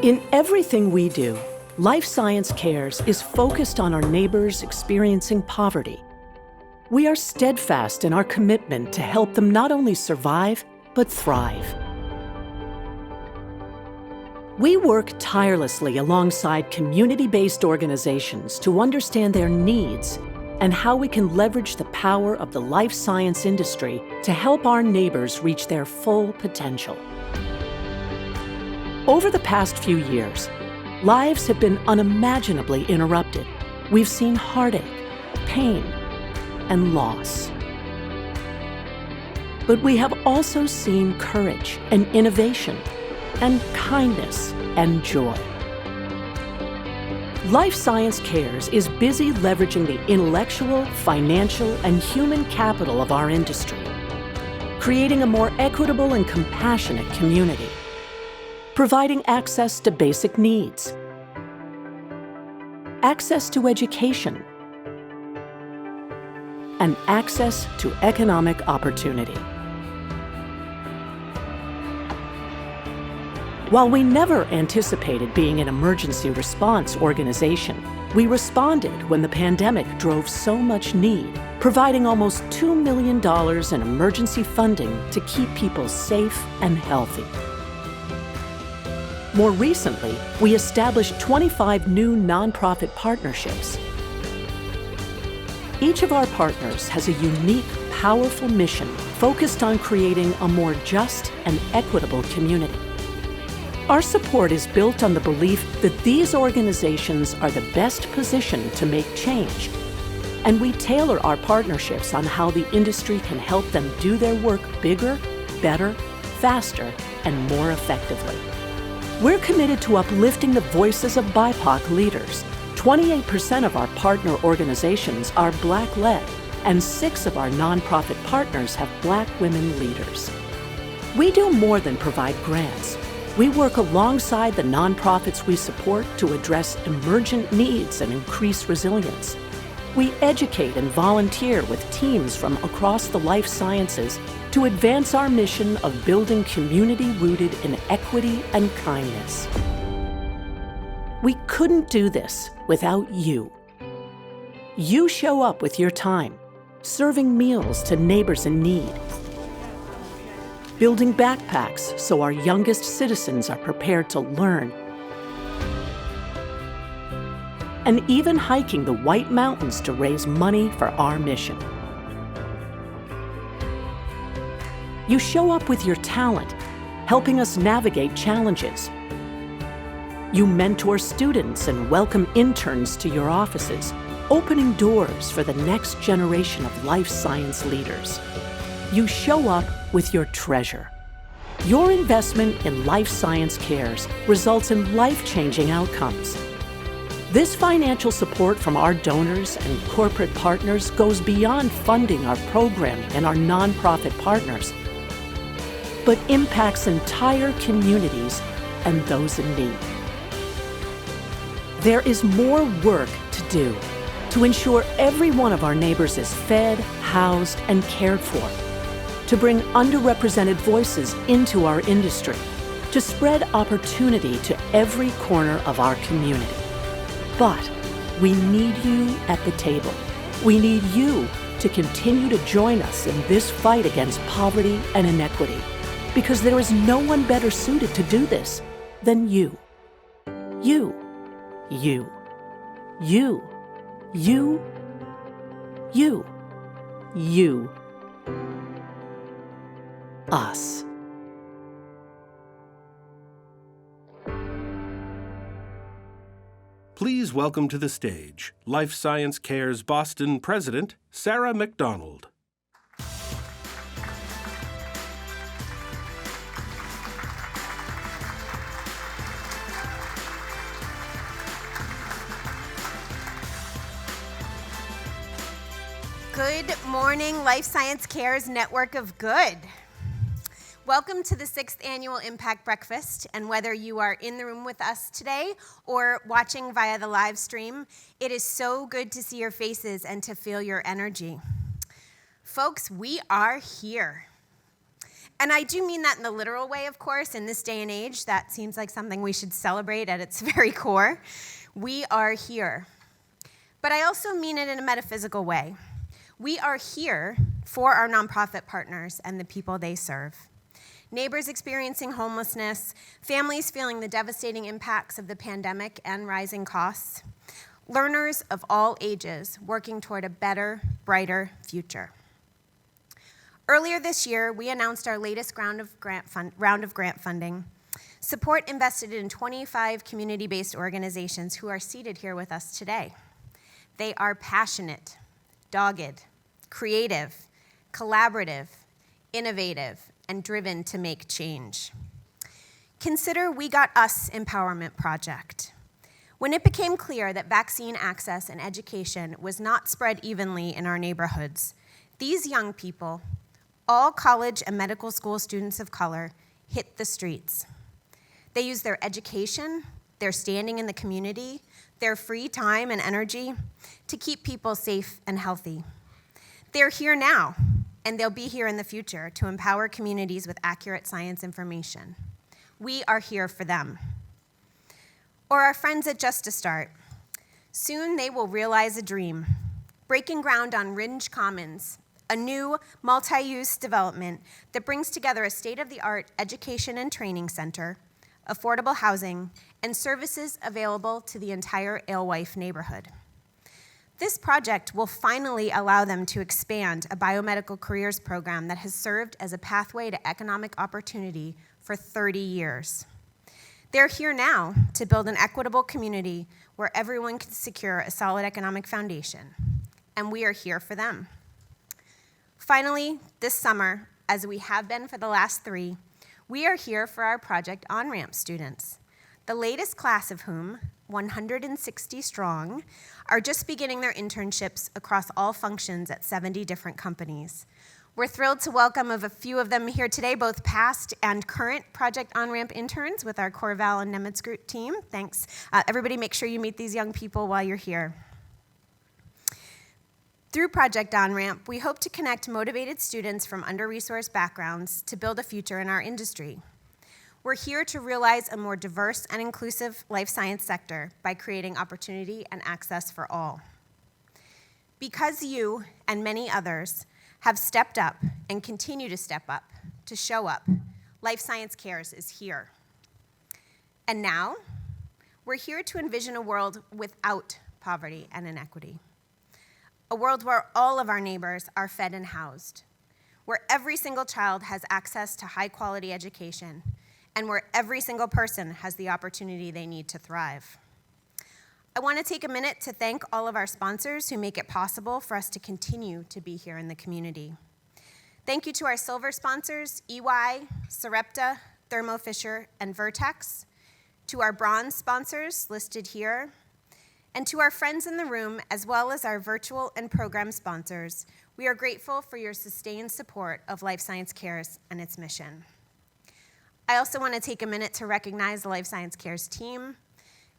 In everything we do, Life Science Cares is focused on our neighbors experiencing poverty. We are steadfast in our commitment to help them not only survive, but thrive. We work tirelessly alongside community-based organizations to understand their needs and how we can leverage the power of the life science industry to help our neighbors reach their full potential. Over the past few years, lives have been unimaginably interrupted. We've seen heartache, pain, and loss. But we have also seen courage and innovation, and kindness and joy. Life Science Cares is busy leveraging the intellectual, financial, and human capital of our industry, creating a more equitable and compassionate community, providing access to basic needs, access to education, and access to economic opportunity. While we never anticipated being an emergency response organization, we responded when the pandemic drove so much need, providing almost $2 million in emergency funding to keep people safe and healthy. More recently, we established 25 new nonprofit partnerships. Each of our partners has a unique, powerful mission focused on creating a more just and equitable community. Our support is built on the belief that these organizations are the best positioned to make change, and we tailor our partnerships on how the industry can help them do their work bigger, better, faster, and more effectively. We're committed to uplifting the voices of BIPOC leaders. 28% of our partner organizations are Black-led, and 6 of our nonprofit partners have Black women leaders. We do more than provide grants. We work alongside the nonprofits we support to address emergent needs and increase resilience. We educate and volunteer with teams from across the life sciences to advance our mission of building community rooted in equity and kindness. We couldn't do this without you. You show up with your time, serving meals to neighbors in need, building backpacks so our youngest citizens are prepared to learn, and even hiking the White Mountains to raise money for our mission. You show up with your talent, helping us navigate challenges. You mentor students and welcome interns to your offices, opening doors for the next generation of life science leaders. You show up with your treasure. Your investment in Life Science Cares results in life-changing outcomes. This financial support from our donors and corporate partners goes beyond funding our program and our nonprofit partners, but impacts entire communities and those in need. There is more work to do to ensure every one of our neighbors is fed, housed, and cared for, to bring underrepresented voices into our industry, to spread opportunity to every corner of our community. But we need you at the table. We need you to continue to join us in this fight against poverty and inequity, because there is no one better suited to do this than you. You. You. You. You. You. You. Us. Please welcome to the stage Life Science Cares Boston President, Sarah McDonald. Good morning, Life Science Cares Network of Good. Welcome to the 6th Annual Impact Breakfast, and whether you are in the room with us today or watching via the live stream, it is so good to see your faces and to feel your energy. Folks, we are here. And I do mean that in the literal way, of course. In this day and age, that seems like something we should celebrate at its very core. We are here. But I also mean it in a metaphysical way. We are here for our nonprofit partners and the people they serve. Neighbors experiencing homelessness, families feeling the devastating impacts of the pandemic and rising costs, learners of all ages working toward a better, brighter future. Earlier this year, we announced our latest round of grant funding. Support invested in 25 community-based organizations who are seated here with us today. They are passionate, dogged, creative, collaborative, innovative, and driven to make change. Consider We Got Us Empowerment Project. When it became clear that vaccine access and education was not spread evenly in our neighborhoods, these young people, all college and medical school students of color, hit the streets. They used their education, their standing in the community, their free time and energy to keep people safe and healthy. They're here now, and they'll be here in the future to empower communities with accurate science information. We are here for them. Or our friends at Just a Start. Soon they will realize a dream, breaking ground on Ringe Commons, a new multi-use development that brings together a state-of-the-art education and training center, affordable housing, and services available to the entire Alewife neighborhood. This project will finally allow them to expand a biomedical careers program that has served as a pathway to economic opportunity for 30 years. They're here now to build an equitable community where everyone can secure a solid economic foundation, and we are here for them. Finally, this summer, as we have been for the last 3, we are here for our Project On-Ramp students, the latest class of whom, 160 strong, are just beginning their internships across all functions at 70 different companies. We're thrilled to welcome a few of them here today, both past and current Project On-Ramp interns with our Corval and Nemitz Group team. Thanks. Everybody make sure you meet these young people while you're here. Through Project On-Ramp, we hope to connect motivated students from under-resourced backgrounds to build a future in our industry. We're here to realize a more diverse and inclusive life science sector by creating opportunity and access for all. Because you and many others have stepped up and continue to step up, to show up, Life Science Cares is here. And now, we're here to envision a world without poverty and inequity. A world where all of our neighbors are fed and housed, where every single child has access to high-quality education, and where every single person has the opportunity they need to thrive. I want to take a minute to thank all of our sponsors who make it possible for us to continue to be here in the community. Thank you to our silver sponsors, EY, Sarepta, Thermo Fisher, and Vertex, to our bronze sponsors listed here, and to our friends in the room, as well as our virtual and program sponsors. We are grateful for your sustained support of Life Science Cares and its mission. I also want to take a minute to recognize the Life Science Cares team.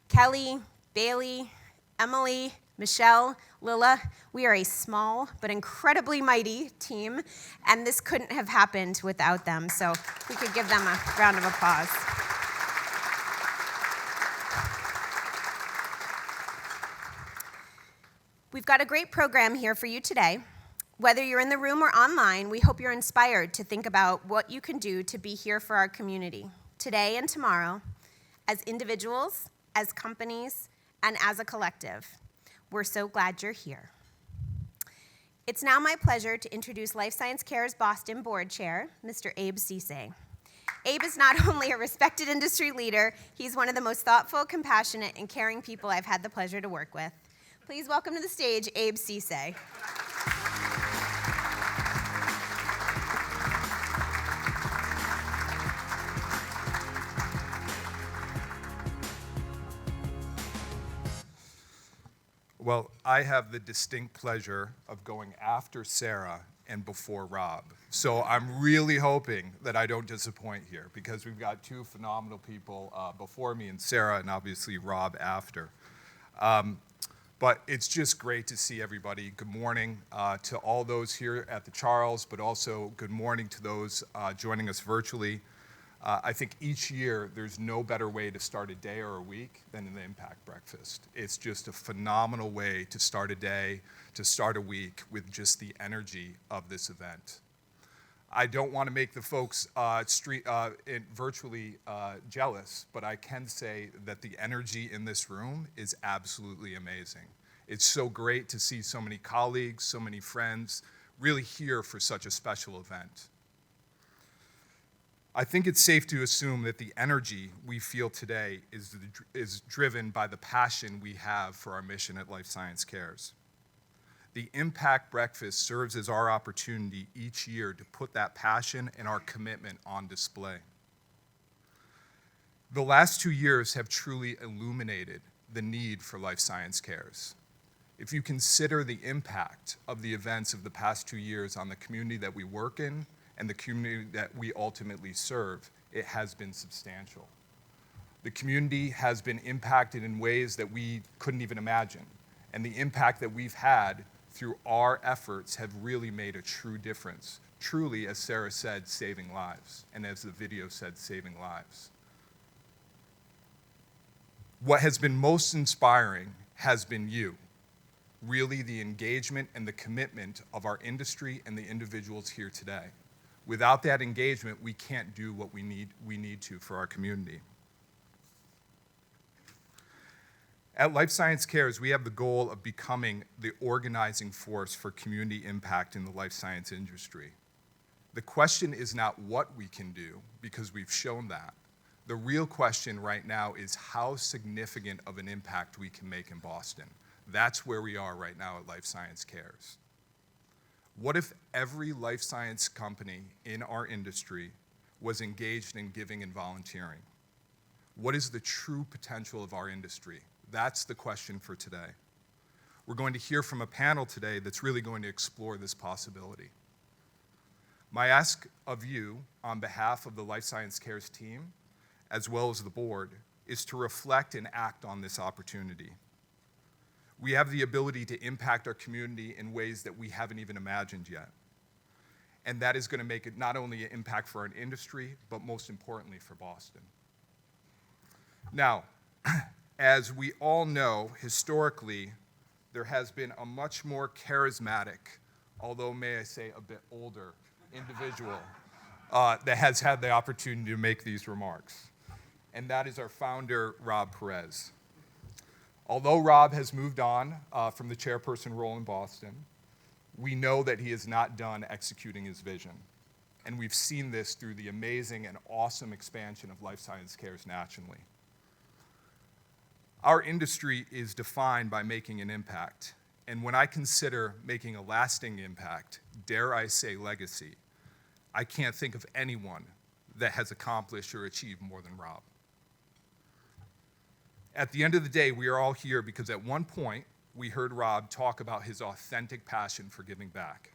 Kelly, Bailey, Emily, Michelle, Lila, we are a small but incredibly mighty team, and this couldn't have happened without them, so we could give them a round of applause. We've got a great program here for you today. Whether you're in the room or online, we hope you're inspired to think about what you can do to be here for our community today and tomorrow, as individuals, as companies, and as a collective. We're so glad you're here. It's now my pleasure to introduce Life Science Cares Boston Board Chair, Mr. Abe Cisse. Abe is not only a respected industry leader, he's one of the most thoughtful, compassionate, and caring people I've had the pleasure to work with. Please welcome to the stage, Abe Cisse. Well, I have the distinct pleasure of going after Sarah and before Rob. So I'm really hoping that I don't disappoint here, because we've got 2 phenomenal people before me, and Sarah, and obviously Rob after. But it's just great to see everybody. Good morning to all those here at the Charles, but also good morning to those joining us virtually. I think each year there's no better way to start a day or a week than an Impact Breakfast. It's just a phenomenal way to start a day, to start a week with just the energy of this event. I don't want to make the folks virtually jealous, but I can say that the energy in this room is absolutely amazing. It's so great to see so many colleagues, so many friends, really here for such a special event. I think it's safe to assume that the energy we feel today is driven by the passion we have for our mission at Life Science Cares. The Impact Breakfast serves as our opportunity each year to put that passion and our commitment on display. The last 2 years have truly illuminated the need for Life Science Cares. If you consider the impact of the events of the past 2 years on the community that we work in, and the community that we ultimately serve, it has been substantial. The community has been impacted in ways that we couldn't even imagine. And the impact that we've had through our efforts have really made a true difference. Truly, as Sarah said, saving lives. And as the video said, saving lives. What has been most inspiring has been you. Really the engagement and the commitment of our industry and the individuals here today. Without that engagement, we can't do what we need to for our community. At Life Science Cares, we have the goal of becoming the organizing force for community impact in the life science industry. The question is not what we can do, because we've shown that. The real question right now is how significant of an impact we can make in Boston. That's where we are right now at Life Science Cares. What if every life science company in our industry was engaged in giving and volunteering? What is the true potential of our industry? That's the question for today. We're going to hear from a panel today that's really going to explore this possibility. My ask of you, on behalf of the Life Science Cares team, as well as the board, is to reflect and act on this opportunity. We have the ability to impact our community in ways that we haven't even imagined yet. And that is going to make it not only an impact for our industry, but most importantly for Boston. Now, as we all know, historically, there has been a much more charismatic, although may I say a bit older, individual that has had the opportunity to make these remarks. And that is our founder, Rob Perez. Although Rob has moved on from the chairperson role in Boston, we know that he is not done executing his vision. And we've seen this through the amazing and awesome expansion of Life Science Cares nationally. Our industry is defined by making an impact. And when I consider making a lasting impact, dare I say legacy, I can't think of anyone that has accomplished or achieved more than Rob. At the end of the day, we are all here because at one point, we heard Rob talk about his authentic passion for giving back.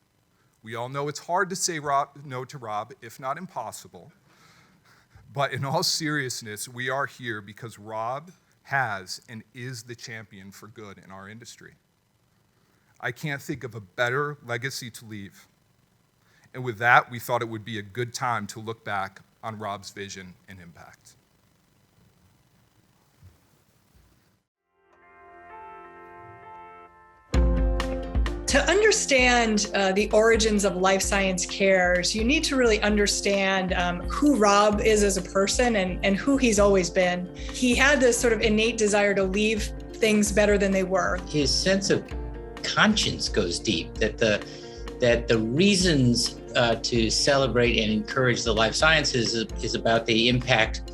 We all know it's hard to say no to Rob, if not impossible. But in all seriousness, we are here because Rob has and is the champion for good in our industry. I can't think of a better legacy to leave. And with that, we thought it would be a good time to look back on Rob's vision and impact. To understand the origins of Life Science Cares, you need to really understand who Rob is as a person and who he's always been. He had this sort of innate desire to leave things better than they were. His sense of conscience goes deep, that the reasons to celebrate and encourage the life sciences is about the impact,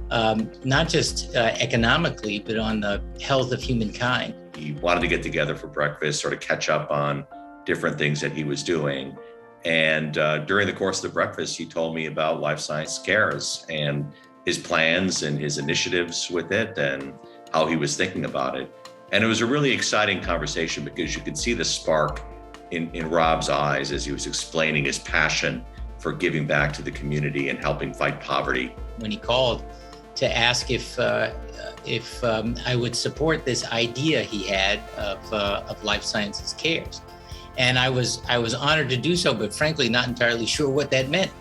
not just economically, but on the health of humankind. He wanted to get together for breakfast, sort of catch up on different things that he was doing. And during the course of the breakfast, he told me about Life Science Cares and his plans and his initiatives with it and how he was thinking about it. And it was a really exciting conversation because you could see the spark in Rob's eyes as he was explaining his passion for giving back to the community and helping fight poverty. When he called, to ask if I would support this idea he had of Life Sciences Cares. And I was honored to do so, but frankly, not entirely sure what that meant.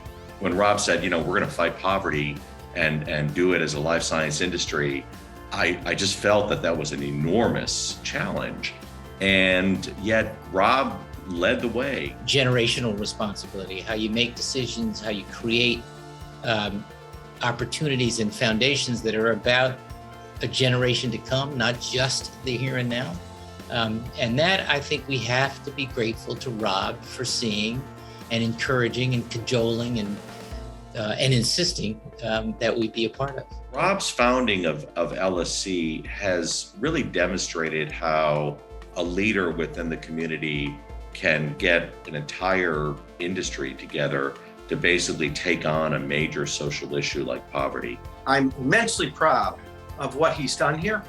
When Rob said, we're going to fight poverty and do it as a life science industry, I just felt that was an enormous challenge. And yet Rob led the way. Generational responsibility, how you make decisions, how you create opportunities and foundations that are about a generation to come, not just the here and now. And that I think we have to be grateful to Rob for seeing and encouraging and cajoling and insisting that we be a part of. Rob's founding of LSC has really demonstrated how a leader within the community can get an entire industry together to basically take on a major social issue like poverty. I'm immensely proud of what he's done here.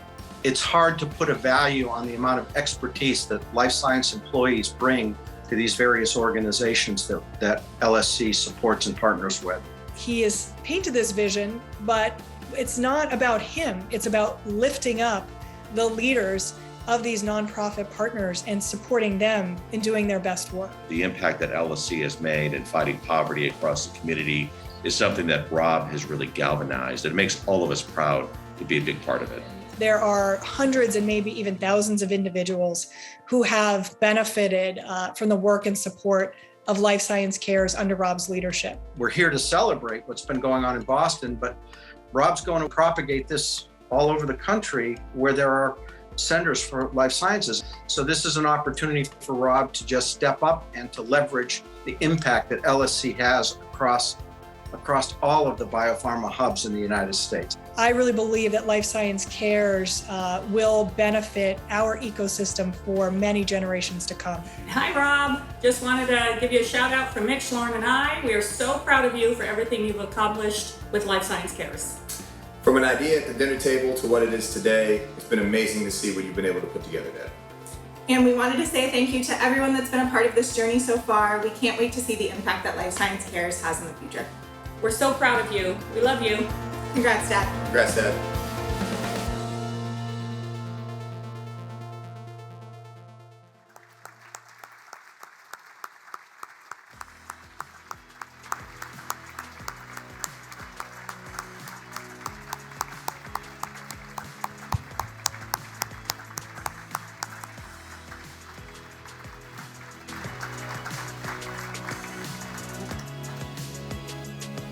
It's hard to put a value on the amount of expertise that life science employees bring to these various organizations that LSC supports and partners with. He has painted this vision, but it's not about him. It's about lifting up the leaders of these nonprofit partners and supporting them in doing their best work. The impact that LSC has made in fighting poverty across the community is something that Rob has really galvanized. It makes all of us proud to be a big part of it. There are hundreds and maybe even thousands of individuals who have benefited from the work and support of Life Science Cares under Rob's leadership. We're here to celebrate what's been going on in Boston, but Rob's going to propagate this all over the country where there are centers for life sciences. So this is an opportunity for Rob to just step up and to leverage the impact that LSC has across all of the biopharma hubs in the United States. I really believe that Life Science Cares will benefit our ecosystem for many generations to come. Hi, Rob. Just wanted to give you a shout out from Mick, Lauren, and I. We are so proud of you for everything you've accomplished with Life Science Cares. From an idea at the dinner table to what it is today, it's been amazing to see what you've been able to put together, Dad. And we wanted to say thank you to everyone that's been a part of this journey so far. We can't wait to see the impact that Life Science Cares has in the future. We're so proud of you. We love you. Congrats, Dad. Congrats, Dad.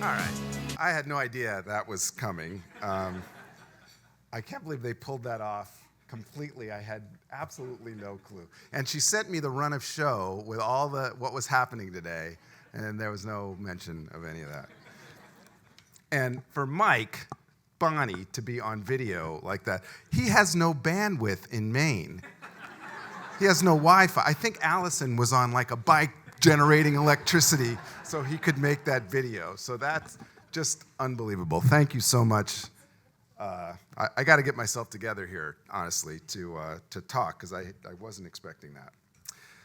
All right. I had no idea that was coming. I can't believe they pulled that off completely. I had absolutely no clue. And she sent me the run of show with all what was happening today, and there was no mention of any of that. And for Mike Bonney to be on video like that, he has no bandwidth in Maine. He has no Wi-Fi. I think Allison was on like a bike generating electricity so he could make that video. So that's just unbelievable. Thank you so much. I got to get myself together here, honestly, to talk, because I wasn't expecting that.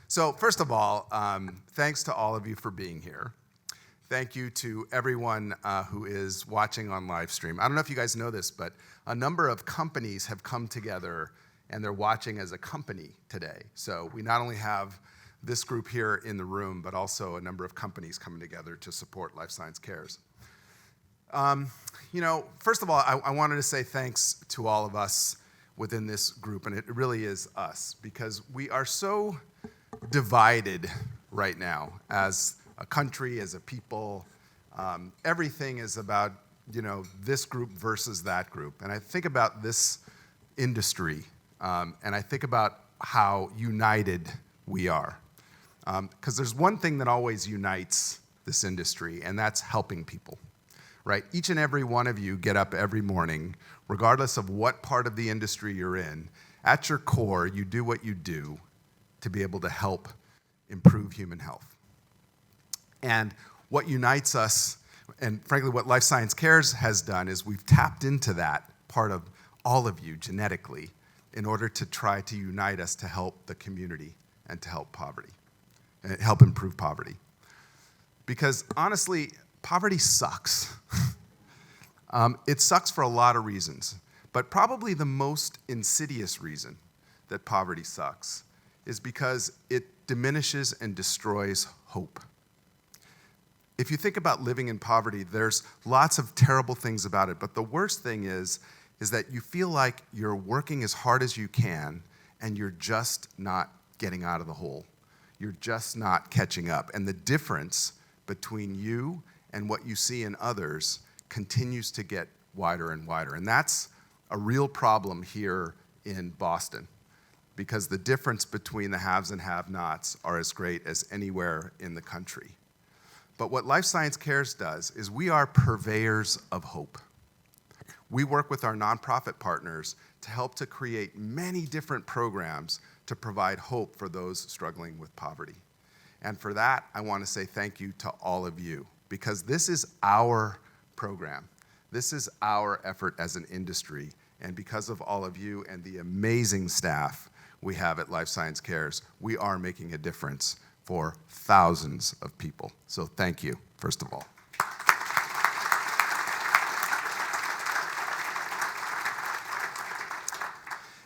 So first of all, thanks to all of you for being here. Thank you to everyone who is watching on live stream. I don't know if you guys know this, but a number of companies have come together and they're watching as a company today. So we not only have this group here in the room, but also a number of companies coming together to support Life Science Cares. First of all, I wanted to say thanks to all of us within this group, and it really is us, because we are so divided right now as a country, as a people. Everything is about, this group versus that group. And I think about this industry, and I think about how united we are. Because there's one thing that always unites this industry, and that's helping people, right? Each and every one of you get up every morning, regardless of what part of the industry you're in. At your core, you do what you do to be able to help improve human health. And what unites us, and frankly, what Life Science Cares has done, is we've tapped into that part of all of you genetically in order to try to unite us to help the community and to help poverty. And help improve poverty. Because honestly, poverty sucks. It sucks for a lot of reasons, but probably the most insidious reason that poverty sucks is because it diminishes and destroys hope. If you think about living in poverty, there's lots of terrible things about it, but the worst thing is that you feel like you're working as hard as you can and you're just not getting out of the hole. You're just not catching up. And the difference between you and what you see in others continues to get wider and wider. And that's a real problem here in Boston, because the difference between the haves and have-nots are as great as anywhere in the country. But what Life Science Cares does is we are purveyors of hope. We work with our nonprofit partners to help to create many different programs to provide hope for those struggling with poverty. And for that, I want to say thank you to all of you, because this is our program. This is our effort as an industry. And because of all of you and the amazing staff we have at Life Science Cares, we are making a difference for thousands of people. So thank you, first of all.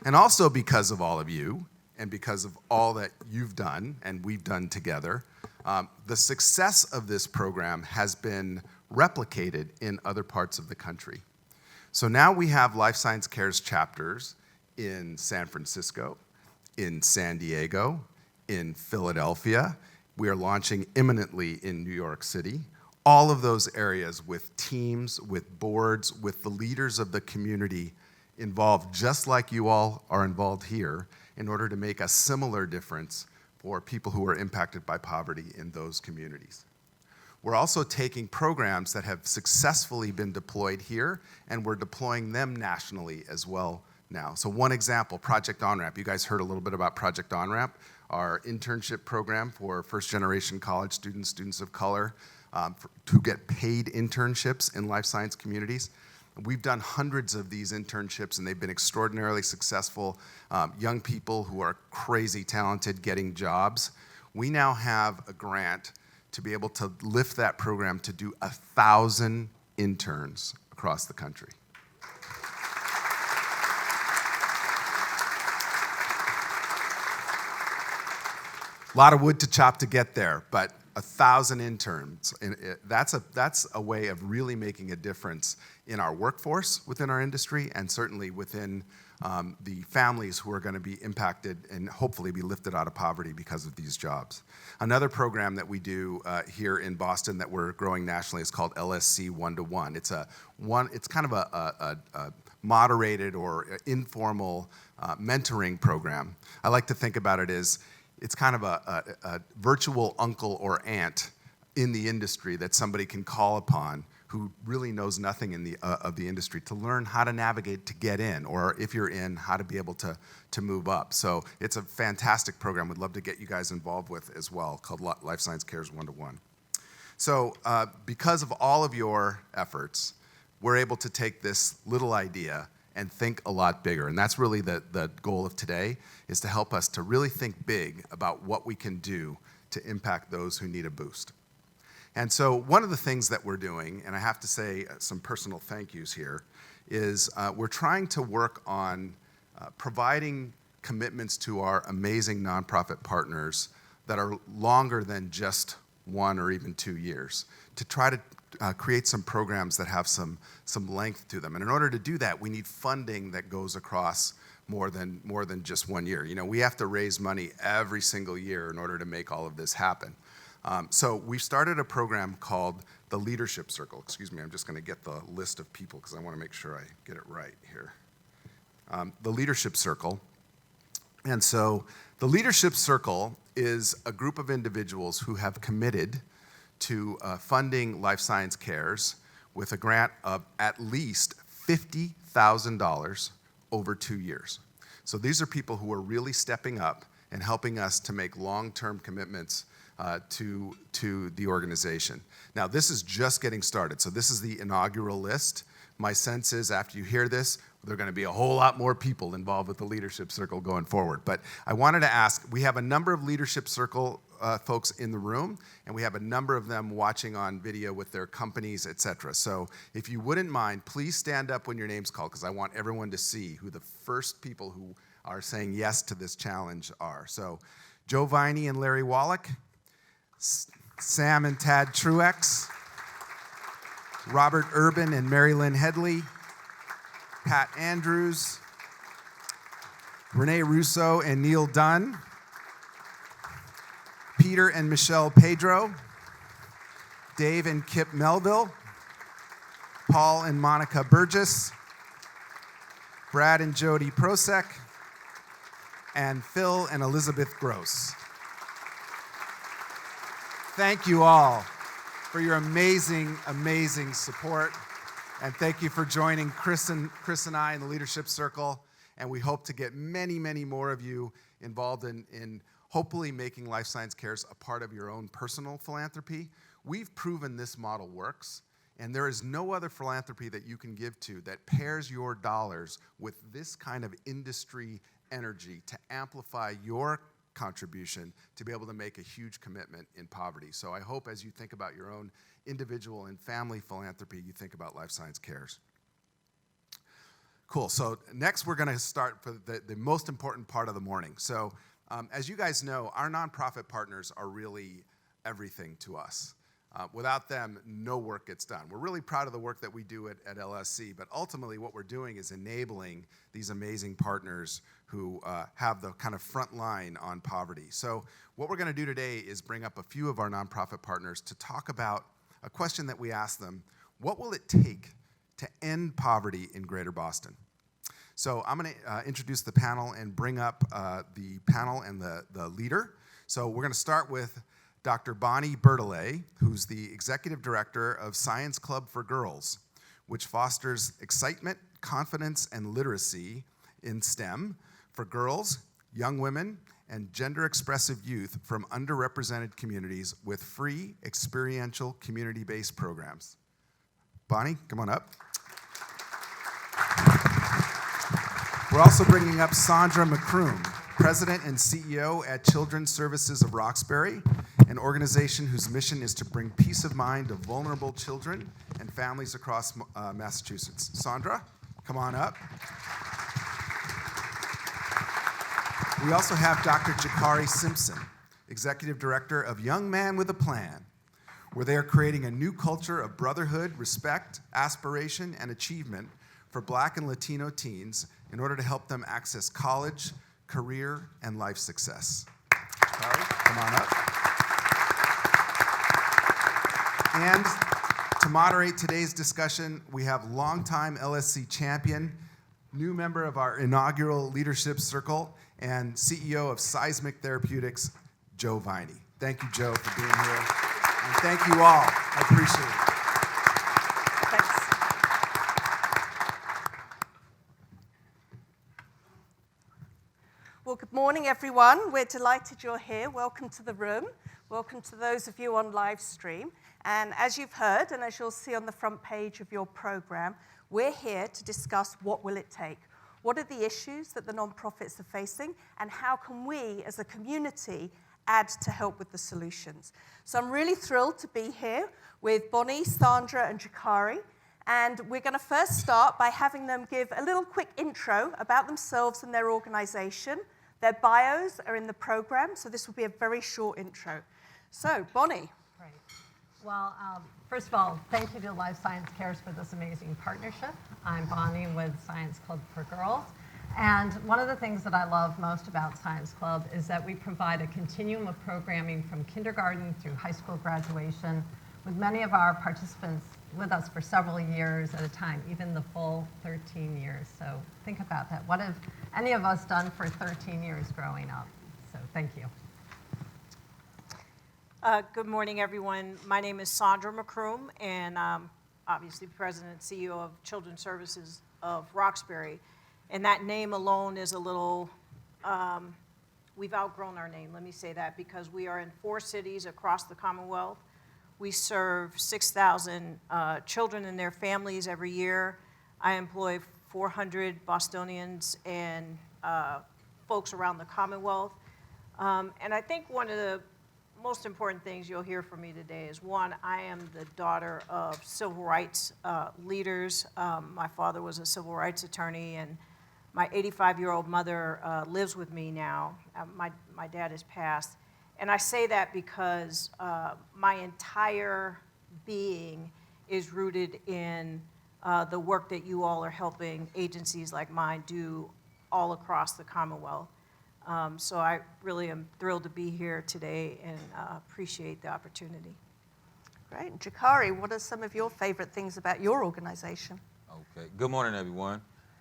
And also because of all of you, and because of all that you've done and we've done together, the success of this program has been replicated in other parts of the country. So now we have Life Science Cares chapters in San Francisco, in San Diego, in Philadelphia. We are launching imminently in New York City. All of those areas with teams, with boards, with the leaders of the community involved, just like you all are involved here, in order to make a similar difference for people who are impacted by poverty in those communities. We're also taking programs that have successfully been deployed here, and we're deploying them nationally as well now. So one example, Project On-Ramp. You guys heard a little bit about Project On-Ramp, our internship program for first-generation college students, students of color, to get paid internships in life science communities. We've done hundreds of these internships, and they've been extraordinarily successful. Young people who are crazy talented getting jobs. We now have a grant to be able to lift that program to do 1,000 interns across the country. A lot of wood to chop to get there, but 1,000 interns, and that's a way of really making a difference in our workforce within our industry, and certainly within the families who are going to be impacted and hopefully be lifted out of poverty because of these jobs. Another program that we do here in Boston that we're growing nationally is called LSC 1-to-1. It's kind of a moderated or informal mentoring program. I like to think about it as it's kind of a virtual uncle or aunt in the industry that somebody can call upon who really knows nothing of the industry to learn how to navigate to get in, or if you're in, how to be able to move up. So it's a fantastic program we'd love to get you guys involved with as well, called Life Science Cares 1-to-1. So because of all of your efforts, we're able to take this little idea and think a lot bigger. And that's really the goal of today, is to help us to really think big about what we can do to impact those who need a boost. And so one of the things that we're doing, and I have to say some personal thank yous here, is we're trying to work on providing commitments to our amazing nonprofit partners that are longer than just 1 or even 2 years, to try to create some programs that have some length to them. And in order to do that, we need funding that goes across more than just 1 year. You know, we have to raise money every single year in order to make all of this happen. So we've started a program called the Leadership Circle. Excuse me, I'm just going to get the list of people because I want to make sure I get it right here. The Leadership Circle. And so the Leadership Circle is a group of individuals who have committed to funding Life Science Cares with a grant of at least $50,000 over 2 years. So these are people who are really stepping up and helping us to make long-term commitments to the organization. Now, this is just getting started. So this is the inaugural list. My sense is after you hear this, there are going to be a whole lot more people involved with the Leadership Circle going forward. But I wanted to ask, we have a number of Leadership Circle folks in the room, and we have a number of them watching on video with their companies, etc. So if you wouldn't mind, please stand up when your name's called, because I want everyone to see who the first people who are saying yes to this challenge are. So Joe Viney and Larry Wallach, Sam and Tad Truex, Robert Urban and Mary Lynn Headley, Pat Andrews, Renee Russo and Neil Dunn, Peter and Michelle Pedro, Dave and Kip Melville, Paul and Monica Burgess, Brad and Jody Prosek, and Phil and Elizabeth Gross. Thank you all for your amazing, amazing support. And thank you for joining Chris and I in the Leadership Circle. And we hope to get many, many more of you involved in hopefully making Life Science Cares a part of your own personal philanthropy. We've proven this model works, and there is no other philanthropy that you can give to that pairs your dollars with this kind of industry energy to amplify your contribution to be able to make a huge commitment in poverty. So I hope as you think about your own individual and family philanthropy, you think about Life Science Cares. Cool, so next we're gonna start for the most important part of the morning. So as you guys know, our nonprofit partners are really everything to us. Without them, no work gets done. We're really proud of the work that we do at LSC, but ultimately what we're doing is enabling these amazing partners who have the kind of front line on poverty. So what we're gonna do today is bring up a few of our nonprofit partners to talk about a question that we asked them: what will it take to end poverty in Greater Boston? So I'm going to introduce the panel and bring up the panel and the leader. So we're going to start with Dr. Bonnie Bertolet, who's the Executive Director of Science Club for Girls, which fosters excitement, confidence, and literacy in STEM for girls, young women, and gender-expressive youth from underrepresented communities with free, experiential, community-based programs. Bonnie, come on up. We're also bringing up Sandra McCroom, President and CEO at Children's Services of Roxbury, an organization whose mission is to bring peace of mind to vulnerable children and families across Massachusetts. Sandra, come on up. We also have Dr. Jakari Simpson, Executive Director of Young Man with a Plan, where they are creating a new culture of brotherhood, respect, aspiration, and achievement for Black and Latino teens in order to help them access college, career, and life success. Jakari, come on up. And to moderate today's discussion, we have longtime LSC champion, new member of our inaugural Leadership Circle, and CEO of Seismic Therapeutics, Joe Viney. Thank you, Joe, for being here. And thank you all. I appreciate it. Thanks. Well, good morning, everyone. We're delighted you're here. Welcome to the room. Welcome to those of you on live stream. And as you've heard, and as you'll see on the front page of your program, we're here to discuss what will it take. What are the issues that the nonprofits are facing, and how can we, as a community, add to help with the solutions? So I'm really thrilled to be here with Bonnie, Sandra, and Jakari. And we're going to first start by having them give a little quick intro about themselves and their organization. Their bios are in the program, so this will be a very short intro. So, Bonnie. Great. Well, first of all, thank you to Life Science Cares for this amazing partnership. I'm Bonnie with Science Club for Girls. And one of the things that I love most about Science Club is that we provide a continuum of programming from kindergarten through high school graduation, with many of our participants with us for several years at a time, even the full 13 years. So think about that. What have any of us done for 13 years growing up? So thank you. Good morning, everyone. My name is Sandra McCroom, and I'm obviously President and CEO of Children's Services of Roxbury. And that name alone is a little, we've outgrown our name, let me say that, because we are in 4 cities across the Commonwealth. We serve 6,000 children and their families every year. I employ 400 Bostonians and folks around the Commonwealth. And I think one of the most important things you'll hear from me today is, one, I am the daughter of civil rights leaders. My father was a civil rights attorney, and my 85-year-old mother lives with me now. My dad has passed. And I say that because my entire being is rooted in the work that you all are helping agencies like mine do all across the Commonwealth. So I really am thrilled to be here today and appreciate the opportunity. Great. Jakari, what are some of your favorite things about your organization? Okay. Good morning, everyone.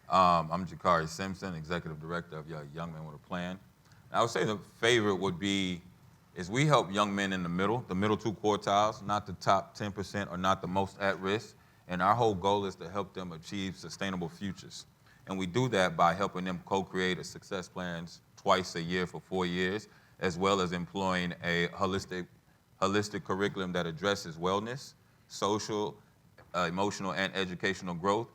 I'm Jakari Simpson, Executive Director of Young Men with a Plan. I would say the favorite would be is we help young men in the middle two quartiles, not the top 10% or not the most at risk. And our whole goal is to help them achieve sustainable futures. And we do that by helping them co-create a success plans twice a year for 4 years, as well as employing a holistic curriculum that addresses wellness, social, emotional, and educational growth.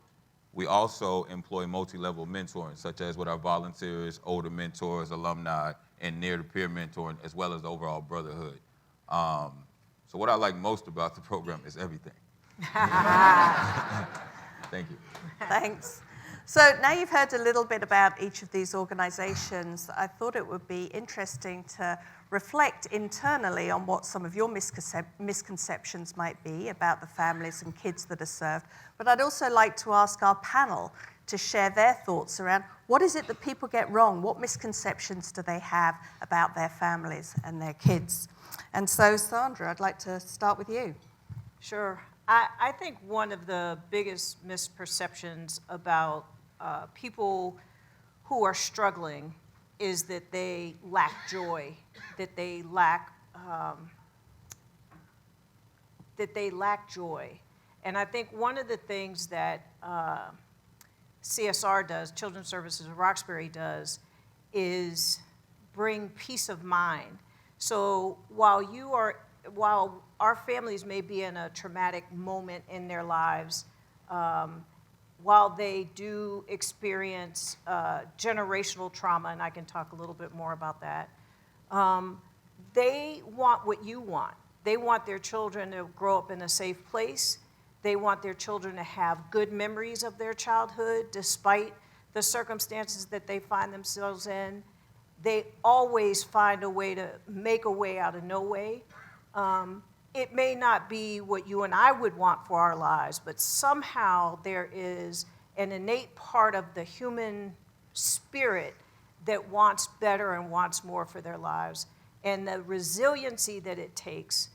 We also employ multi-level mentoring, such as with our volunteers, older mentors, alumni, and near-to-peer mentoring, as well as overall brotherhood. So what I like most about the program is everything. Thank you. Thanks. So now you've heard a little bit about each of these organizations. I thought it would be interesting to reflect internally on what some of your misconceptions might be about the families and kids that are served. But I'd also like to ask our panel to share their thoughts around what is it that people get wrong? What misconceptions do they have about their families and their kids? And so, Sandra, I'd like to start with you. Sure. I think one of the biggest misperceptions about people who are struggling is that they lack joy, that they lack joy. And I think one of the things that CSR does, Children's Services of Roxbury does, is bring peace of mind. So while our families may be in a traumatic moment in their lives, while they do experience generational trauma, and I can talk a little bit more about that, they want what you want. They want their children to grow up in a safe place. They want their children to have good memories of their childhood, despite the circumstances that they find themselves in. They always find a way to make a way out of no way. It may not be what you and I would want for our lives, but somehow there is an innate part of the human spirit that wants better and wants more for their lives. And the resiliency that it takes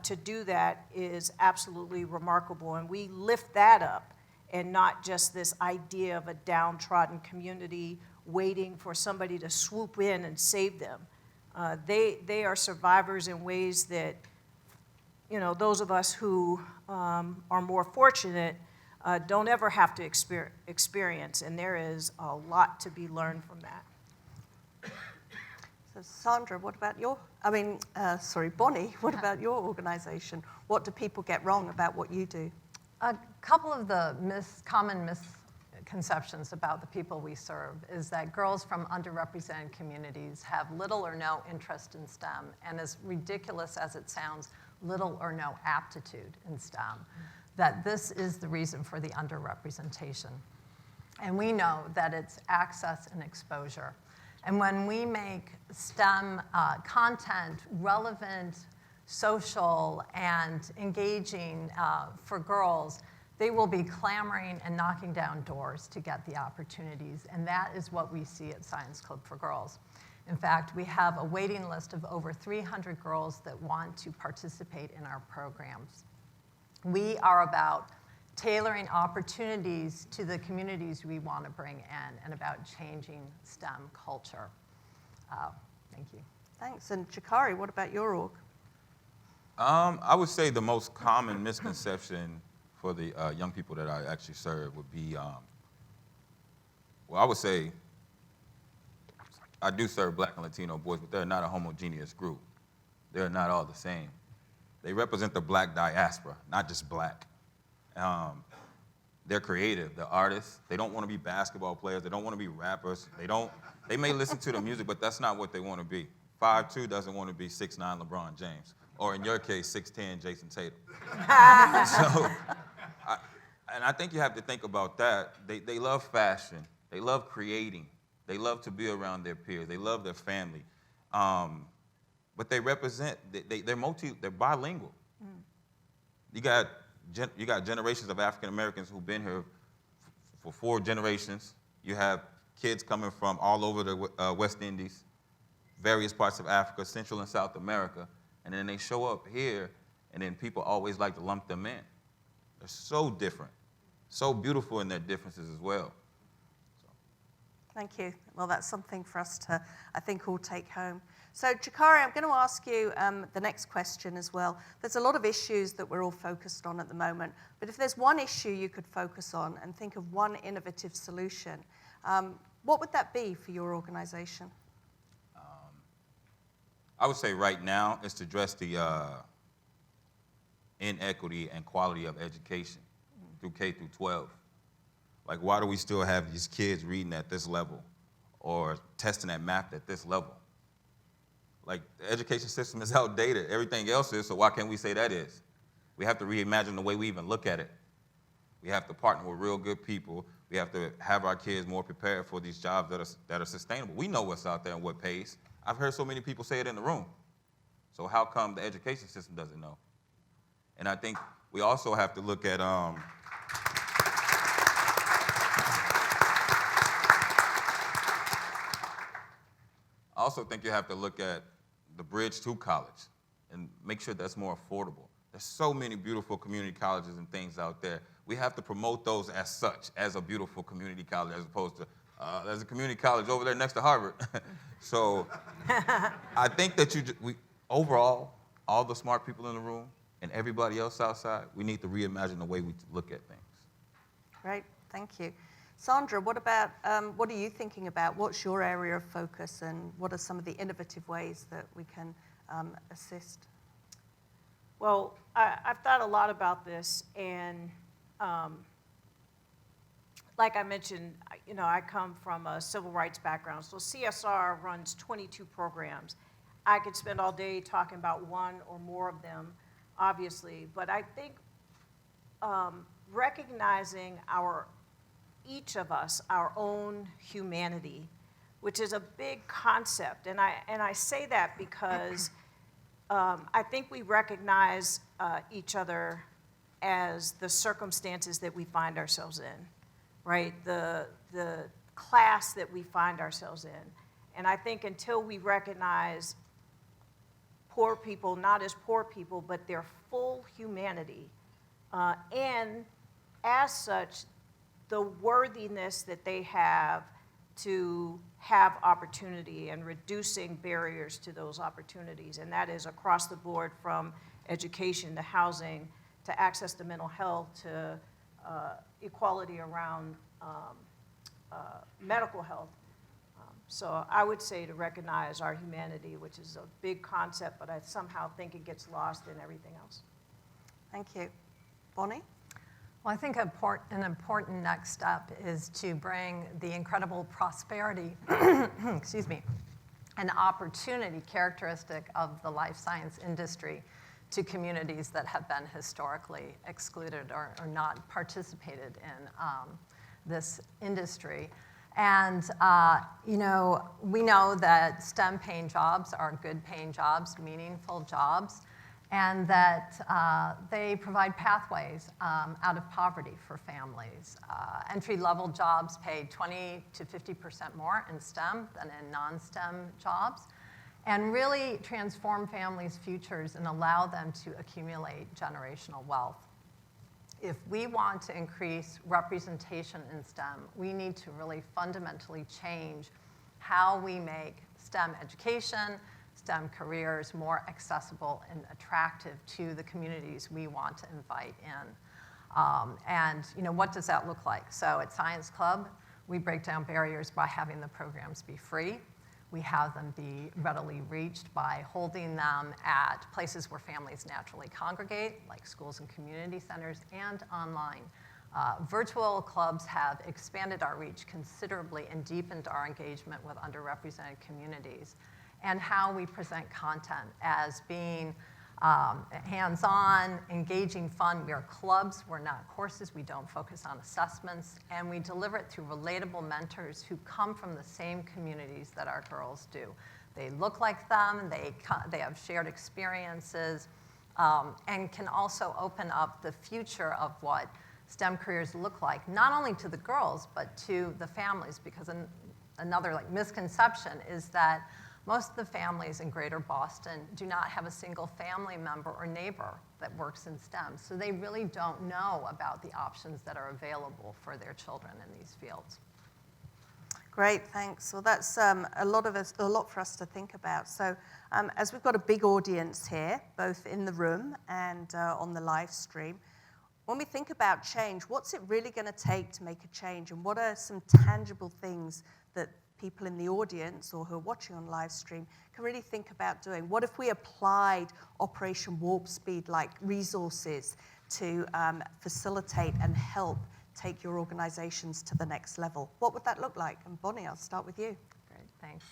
to do that is absolutely remarkable. And we lift that up, and not just this idea of a downtrodden community waiting for somebody to swoop in and save them. They are survivors in ways that, you know, those of us who are more fortunate don't ever have to experience, and there is a lot to be learned from that. So Sandra, what about Bonnie, what about your organization? What do people get wrong about what you do? A couple of the common misconceptions about the people we serve is that girls from underrepresented communities have little or no interest in STEM, and as ridiculous as it sounds, little or no aptitude in STEM, that this is the reason for the underrepresentation. And we know that it's access and exposure. And when we make STEM content relevant, social, and engaging for girls, they will be clamoring and knocking down doors to get the opportunities. And that is what we see at Science Club for Girls. In fact, we have a waiting list of over 300 girls that want to participate in our programs. We are about tailoring opportunities to the communities we want to bring in and about changing STEM culture. Thank you. Thanks. And Jakari, what about your org? I would say the most common misconception for the young people that I actually serve would be, I would say I do serve Black and Latino boys, but they're not a homogeneous group. They're not all the same. They represent the Black diaspora, not just Black. They're creative, they're artists. They don't want to be basketball players. They don't want to be rappers. They may listen to the music, but that's not what they want to be. 5'2" doesn't want to be 6'9" LeBron James, or in your case, 6'10" Jason Tatum. And I think you have to think about that. They love fashion. They love creating. They love to be around their peers. They love their family. But they represent, they're bilingual. You got generations of African Americans who've been here for 4 generations. You have kids coming from all over the West Indies, various parts of Africa, Central and South America, and then they show up here, and then people always like to lump them in. They're so different, so beautiful in their differences as well. Thank you. Well, that's something for us to, I think, all take home. So, Jakari, I'm going to ask you the next question as well. There's a lot of issues that we're all focused on at the moment, but if there's one issue you could focus on and think of one innovative solution, what would that be for your organization? I would say right now is to address the inequity and quality of education through K through 12. Like, why do we still have these kids reading at this level or testing at math at this level? Like, the education system is outdated. Everything else is, so why can't we say that is? We have to reimagine the way we even look at it. We have to partner with real good people. We have to have our kids more prepared for these jobs that are sustainable. We know what's out there and what pays. I've heard so many people say it in the room. So how come the education system doesn't know? And I think we also have to look at I also think you have to look at the bridge to college and make sure that's more affordable. There's so many beautiful community colleges and things out there. We have to promote those as such, as a beautiful community college, as opposed to there's a community college over there next to Harvard. So I think that overall, all the smart people in the room and everybody else outside, we need to reimagine the way we look at things. Great, thank you. Sandra, what about, what are you thinking about? What's your area of focus, and what are some of the innovative ways that we can assist? Well, I've thought a lot about this, and like I mentioned, I come from a civil rights background, so CSR runs 22 programs. I could spend all day talking about one or more of them, obviously, but I think recognizing each of us, our own humanity, which is a big concept, and I say that because I think we recognize each other as the circumstances that we find ourselves in, right? The class that we find ourselves in. And I think until we recognize poor people not as poor people, but their full humanity, and as such, the worthiness that they have to have opportunity and reducing barriers to those opportunities. And that is across the board, from education to housing to access to mental health to equality around medical health. So I would say to recognize our humanity, which is a big concept, but I somehow think it gets lost in everything else. Thank you. Bonnie? Well, I think an important next step is to bring the incredible prosperity, excuse me, and opportunity characteristic of the life science industry to communities that have been historically excluded or not participated in this industry. And, we know that STEM paying jobs are good paying jobs, meaningful jobs, and that they provide pathways out of poverty for families. Entry-level jobs pay 20 to 50% more in STEM than in non-STEM jobs, and really transform families' futures and allow them to accumulate generational wealth. If we want to increase representation in STEM, we need to really fundamentally change how we make STEM education, STEM careers more accessible and attractive to the communities we want to invite in. And what does that look like? So at Science Club, we break down barriers by having the programs be free. We have them be readily reached by holding them at places where families naturally congregate, like schools and community centers, and online. Virtual clubs have expanded our reach considerably and deepened our engagement with underrepresented communities. and how we present content as being hands-on, engaging, fun. We are clubs, we're not courses, we don't focus on assessments, and we deliver it through relatable mentors who come from the same communities that our girls do. They look like them, they have shared experiences, and can also open up the future of what STEM careers look like, not only to the girls, but to the families, because another misconception is that most of the families in Greater Boston do not have a single family member or neighbor that works in STEM, so they really don't know about the options that are available for their children in these fields. Great, thanks. Well, that's a lot for us to think about. So as we've got a big audience here, both in the room and on the live stream, when we think about change, what's it really going to take to make a change? And what are some tangible things that people in the audience or who are watching on live stream can really think about doing? What if we applied Operation Warp Speed-like resources to facilitate and help take your organizations to the next level? What would that look like? And Bonnie, I'll start with you. Great, thanks.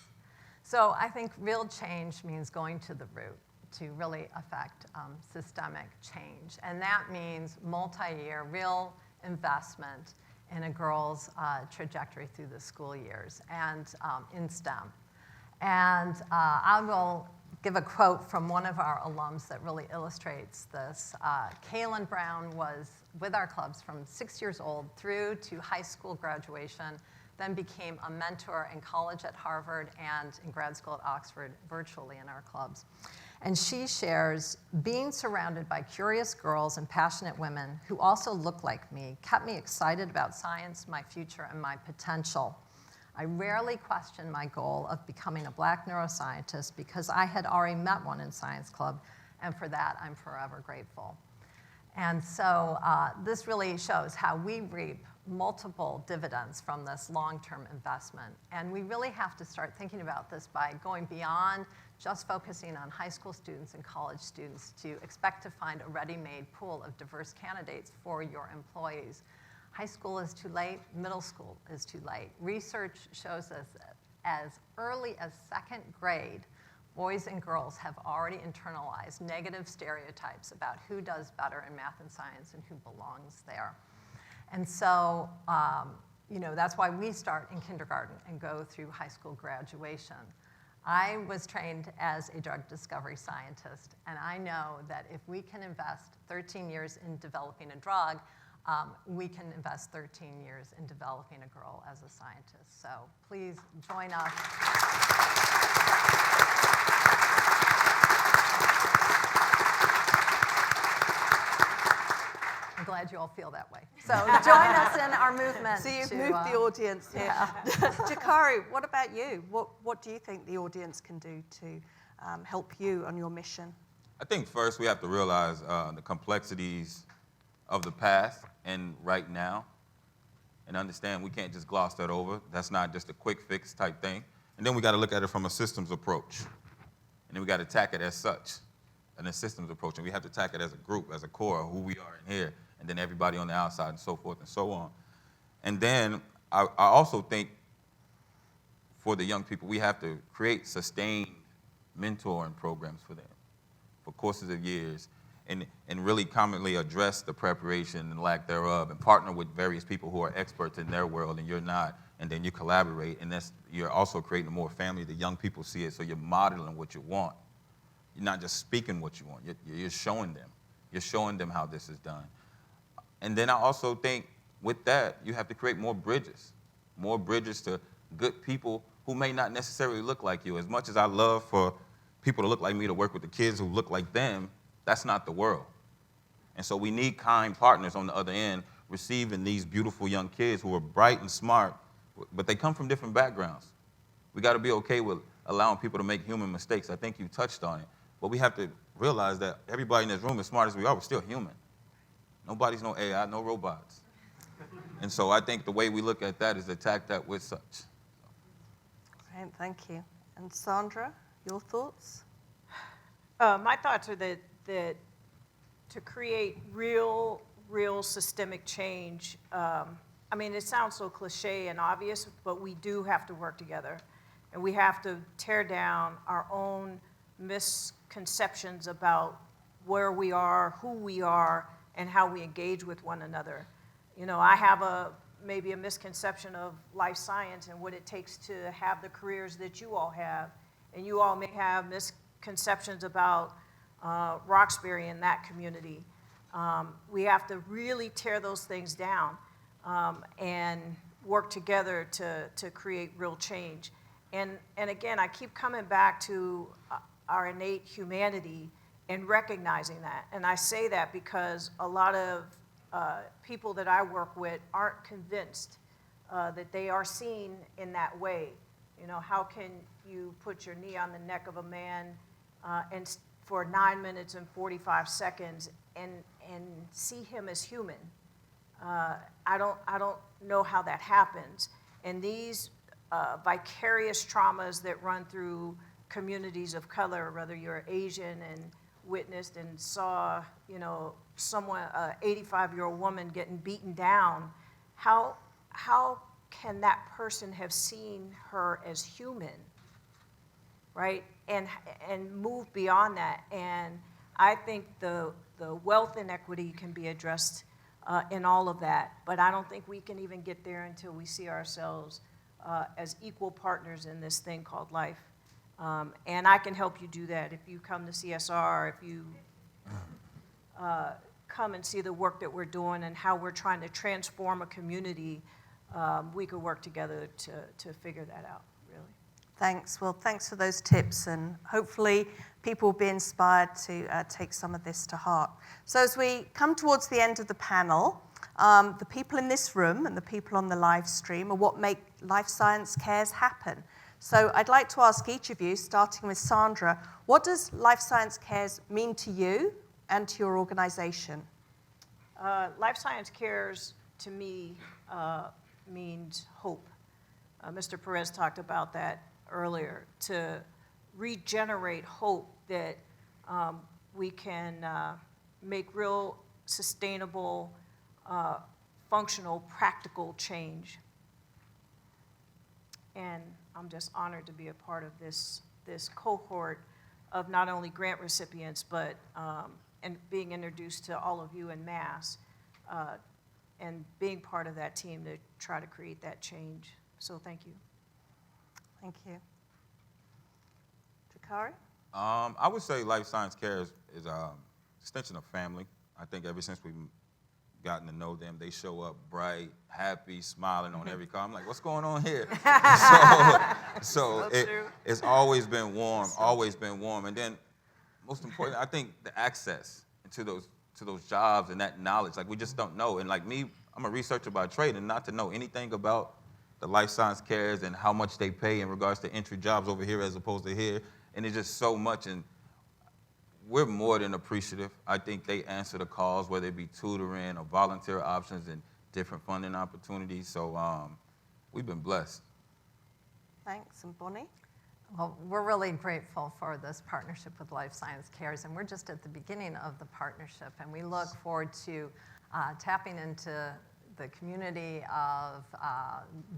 So I think real change means going to the root to really affect systemic change. And that means multi-year real investment in a girl's trajectory through the school years and in STEM. And I will give a quote from one of our alums that really illustrates this. Kaylin Brown was with our clubs from 6 years old through to high school graduation, then became a mentor in college at Harvard and in grad school at Oxford, virtually in our clubs. And she shares, being surrounded by curious girls and passionate women who also look like me kept me excited about science, my future, and my potential. I rarely questioned my goal of becoming a Black neuroscientist because I had already met one in Science Club, and for that, I'm forever grateful. And so this really shows how we reap multiple dividends from this long-term investment. And we really have to start thinking about this by going beyond just focusing on high school students and college students to expect to find a ready-made pool of diverse candidates for your employees. High school is too late, middle school is too late. Research shows us that as early as second grade, boys and girls have already internalized negative stereotypes about who does better in math and science and who belongs there. And so, that's why we start in kindergarten and go through high school graduation. I was trained as a drug discovery scientist, and I know that if we can invest 13 years in developing a drug, we can invest 13 years in developing a girl as a scientist. So please join us. I'm glad you all feel that way. So join us in our movement. So you've moved the audience here. Yeah. Jakari, what about you? What do you think the audience can do to help you on your mission? I think first we have to realize the complexities of the past and right now, and understand we can't just gloss that over. That's not just a quick fix type thing. And then we got to look at it from a systems approach. And then we got to attack it as such, in a systems approach. And we have to attack it as a group, as a core of who we are in here, and then everybody on the outside and so forth and so on. And then I also think for the young people, we have to create sustained mentoring programs for them for courses of years, and really commonly address the preparation and lack thereof, and partner with various people who are experts in their world and you're not, and then you collaborate, and you're also creating more family. The young people see it, so you're modeling what you want. You're not just speaking what you want, you're showing them. You're showing them how this is done. And then I also think with that, you have to create more bridges to good people who may not necessarily look like you. As much as I love for people to look like me to work with the kids who look like them, that's not the world. And so we need kind partners on the other end receiving these beautiful young kids who are bright and smart, but they come from different backgrounds. We got to be okay with allowing people to make human mistakes. I think you touched on it. But we have to realize that everybody in this room, as smart as we are, we're still human. Nobody's no AI, no robots. And so I think the way we look at that is attack that with such. Great, thank you. And Sandra, your thoughts? My thoughts are that to create real systemic change, it sounds so cliche and obvious, but we do have to work together. And we have to tear down our own misconceptions about where we are, who we are, and how we engage with one another. You know, I have maybe a misconception of life science and what it takes to have the careers that you all have. And you all may have misconceptions about Roxbury and that community. We have to really tear those things down and work together to create real change. And again, I keep coming back to our innate humanity and recognizing that. And I say that because a lot of people that I work with aren't convinced that they are seen in that way. You know, how can you put your knee on the neck of a man and for 9 minutes and 45 seconds and see him as human? I don't know how that happens. And these vicarious traumas that run through communities of color, whether you're Asian and witnessed and saw, you know, someone, 85-year-old woman getting beaten down, how can that person have seen her as human, right? And move beyond that. And I think the wealth inequity can be addressed in all of that, but I don't think we can even get there until we see ourselves as equal partners in this thing called life. And I can help you do that if you come to CSR, if you come and see the work that we're doing and how we're trying to transform a community. We could work together to figure that out, really. Thanks. Well, thanks for those tips, and hopefully people will be inspired to take some of this to heart. So as we come towards the end of the panel, the people in this room and the people on the live stream are what make Life Science Cares happen. So I'd like to ask each of you, starting with Sandra, what does Life Science Cares mean to you and to your organization? Life Science Cares, to me, means hope. Mr. Perez talked about that earlier, to regenerate hope that we can make real, sustainable, functional, practical change. And I'm just honored to be a part of this cohort of not only grant recipients, but and being introduced to all of you en masse, and being part of that team to try to create that change. So thank you. Thank you. Jakari? I would say Life Science Cares is an extension of family. I think ever since we've gotten to know them, they show up bright, happy, smiling on every call. I'm like, what's going on here? so it's always been warm, always been warm. And then, most important, I think the access to those jobs and that knowledge, like we just don't know. And like me, I'm a researcher by trade, and not to know anything about the Life Science Cares and how much they pay in regards to entry jobs over here as opposed to here. And it's just so much, and we're more than appreciative. I think they answer the calls, whether it be tutoring or volunteer options and different funding opportunities. So we've been blessed. Thanks. And Bonnie? Well, we're really grateful for this partnership with Life Science Cares, and we're just at the beginning of the partnership, and we look forward to tapping into the community of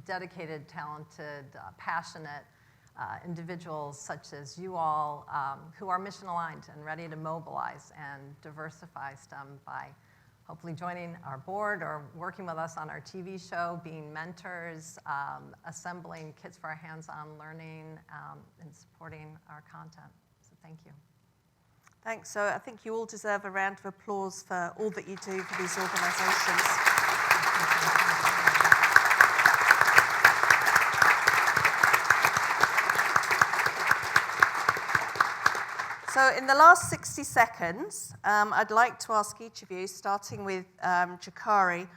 dedicated, talented, passionate individuals such as you all who are mission aligned and ready to mobilize and diversify STEM by hopefully joining our board or working with us on our TV show, being mentors, assembling kits for our hands-on learning, and supporting our content. So thank you. Thanks. So I think you all deserve a round of applause for all that you do for these organizations. So in the last 60 seconds, I'd like to ask each of you, starting with Jakari,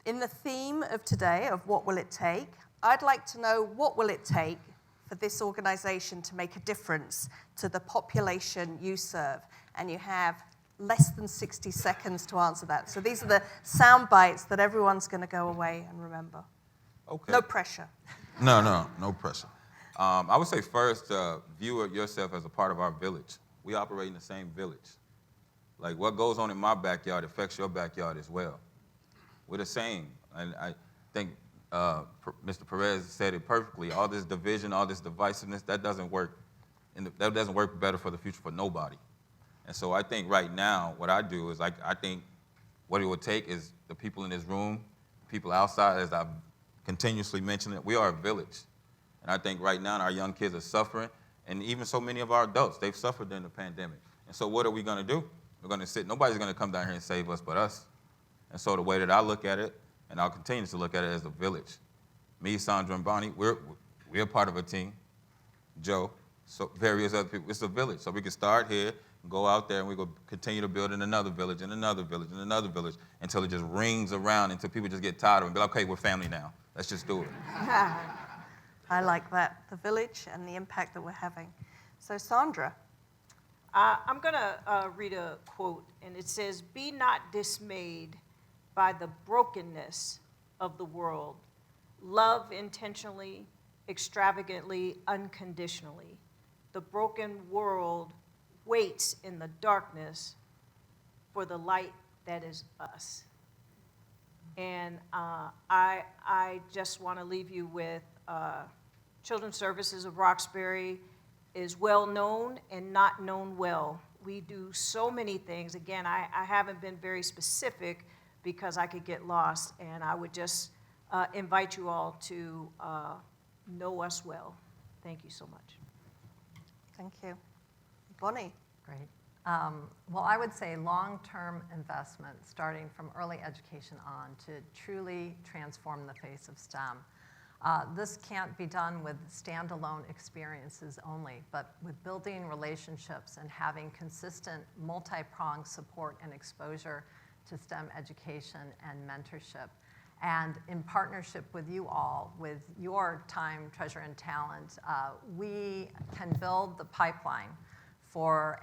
in the theme of today of what will it take, I'd like to know what will it take for this organization to make a difference to the population you serve. And you have less than 60 seconds to answer that. So these are the sound bites that everyone's going to go away and remember. Okay. No pressure. No pressure. I would say first, view yourself as a part of our village. We operate in the same village. Like what goes on in my backyard affects your backyard as well. We're the same. And I think Mr. Perez said it perfectly. All this division, all this divisiveness, that doesn't work. And that doesn't work better for the future for nobody. And so I think right now, what I do is I think what it would take is the people in this room, people outside, as I've continuously mentioned it, we are a village. And I think right now our young kids are suffering, and even so many of our adults, they've suffered during the pandemic. And so what are we gonna do? We're gonna sit, nobody's gonna come down here and save us but us. And so the way that I look at it, and I'll continue to look at it as a village. Me, Sandra, and Bonnie, we're part of a team. Joe, so various other people, it's a village. So we can start here, go out there, and we go continue to build in another village, and another village, and another village, until it just rings around, until people just get tired of it and be like, okay, we're family now. Let's just do it. I like that, the village and the impact that we're having. So Sandra. I'm going to read a quote, and it says, "Be not dismayed by the brokenness of the world. Love intentionally, extravagantly, unconditionally. The broken world waits in the darkness for the light that is us." And I just want to leave you with Children's Services of Roxbury is well known and not known well. We do so many things. Again, I haven't been very specific because I could get lost, and I would just invite you all to know us well. Thank you so much. Thank you. Bonnie. Great. Well, I would say long-term investment, starting from early education on, to truly transform the face of STEM. This can't be done with standalone experiences only, but with building relationships and having consistent multi-pronged support and exposure to STEM education and mentorship. And in partnership with you all, with your time, treasure, and talent, we can build the pipeline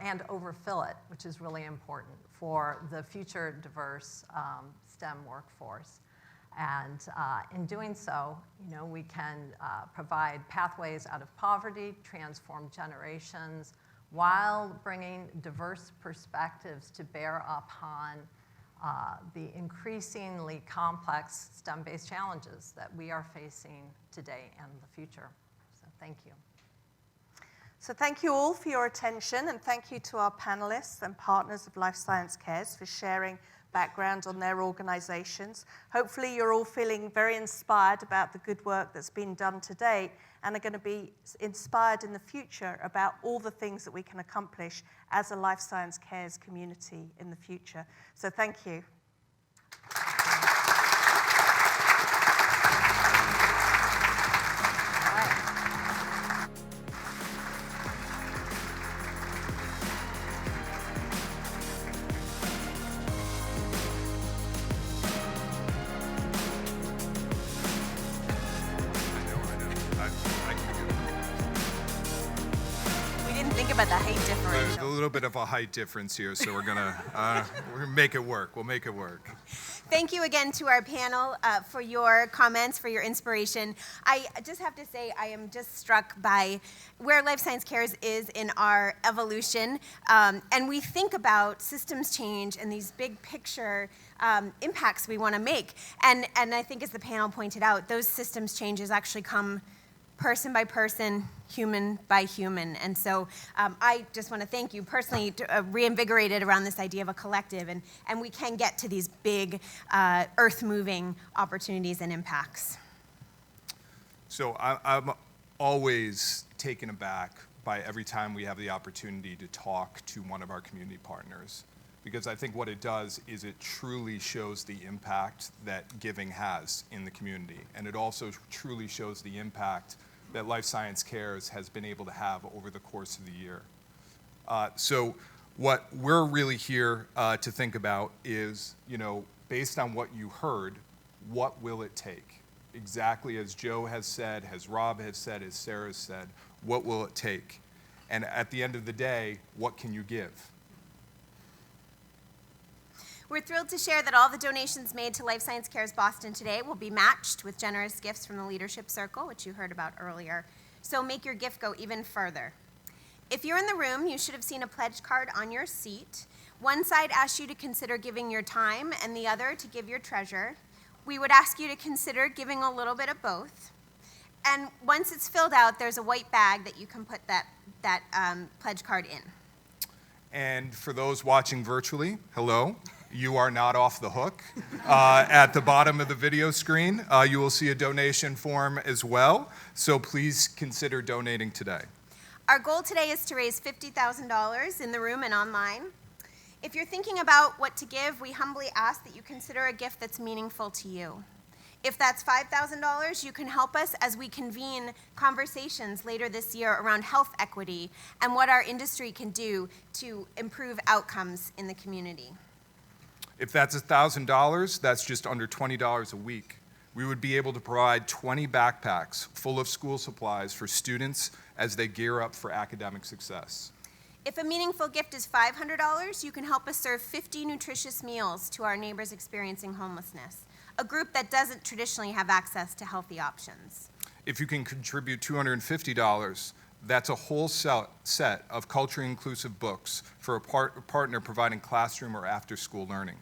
and overfill it, which is really important, for the future diverse STEM workforce. And in doing so, we can provide pathways out of poverty, transform generations, while bringing diverse perspectives to bear upon the increasingly complex STEM-based challenges that we are facing today and the future. So thank you. So thank you all for your attention, and thank you to our panelists and partners of Life Science Cares for sharing background on their organizations. Hopefully you're all feeling very inspired about the good work that's been done today, and are going to be inspired in the future about all the things that we can accomplish as a Life Science Cares community in the future. So thank you. About the height differential. There's a little bit of a height difference here, so we're gonna make it work. We'll make it work. Thank you again to our panel for your comments, for your inspiration. I just have to say I am just struck by where Life Science Cares is in our evolution. And we think about systems change and these big picture impacts we want to make. And I think, as the panel pointed out, those systems changes actually come person by person, human by human. And so I just want to thank you personally, reinvigorated around this idea of a collective, and we can get to these big earth-moving opportunities and impacts. So I'm always taken aback by every time we have the opportunity to talk to one of our community partners, because I think what it does is it truly shows the impact that giving has in the community, and it also truly shows the impact that Life Science Cares has been able to have over the course of the year. So what we're really here to think about is, based on what you heard, what will it take? Exactly as Joe has said, as Rob has said, as Sarah has said, what will it take? And at the end of the day, what can you give? We're thrilled to share that all the donations made to Life Science Cares Boston today will be matched with generous gifts from the Leadership Circle, which you heard about earlier. So make your gift go even further. If you're in the room, you should have seen a pledge card on your seat. One side asks you to consider giving your time, and the other to give your treasure. we would ask you to consider giving a little bit of both. And once it's filled out, there's a white bag that you can put that pledge card in. And for those watching virtually, hello. You are not off the hook. At the bottom of the video screen, you will see a donation form as well, so please consider donating today. Our goal today is to raise $50,000 in the room and online. If you're thinking about what to give, we humbly ask that you consider a gift that's meaningful to you. If that's $5,000, you can help us as we convene conversations later this year around health equity and what our industry can do to improve outcomes in the community. If that's $1,000, that's just under $20 a week. We would be able to provide 20 backpacks full of school supplies for students as they gear up for academic success. If a meaningful gift is $500, you can help us serve 50 nutritious meals to our neighbors experiencing homelessness, a group that doesn't traditionally have access to healthy options. If you can contribute $250, that's a whole set of culturally inclusive books for a partner providing classroom or after-school learning.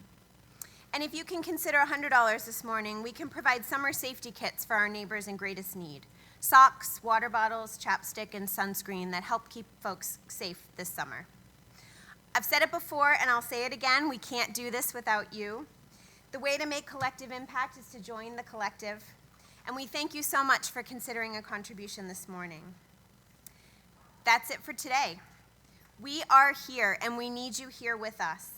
And if you can consider $100 this morning, we can provide summer safety kits for our neighbors in greatest need. Socks, water bottles, chapstick, and sunscreen that help keep folks safe this summer. I've said it before, and I'll say it again, we can't do this without you. The way to make collective impact is to join the collective, and we thank you so much for considering a contribution this morning. That's it for today. We are here, and we need you here with us.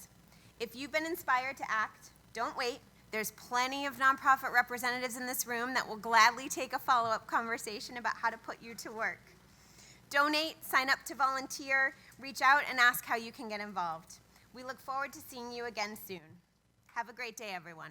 If you've been inspired to act, don't wait. There's plenty of nonprofit representatives in this room that will gladly take a follow-up conversation about how to put you to work. Donate, sign up to volunteer, reach out and ask how you can get involved. We look forward to seeing you again soon. Have a great day, everyone.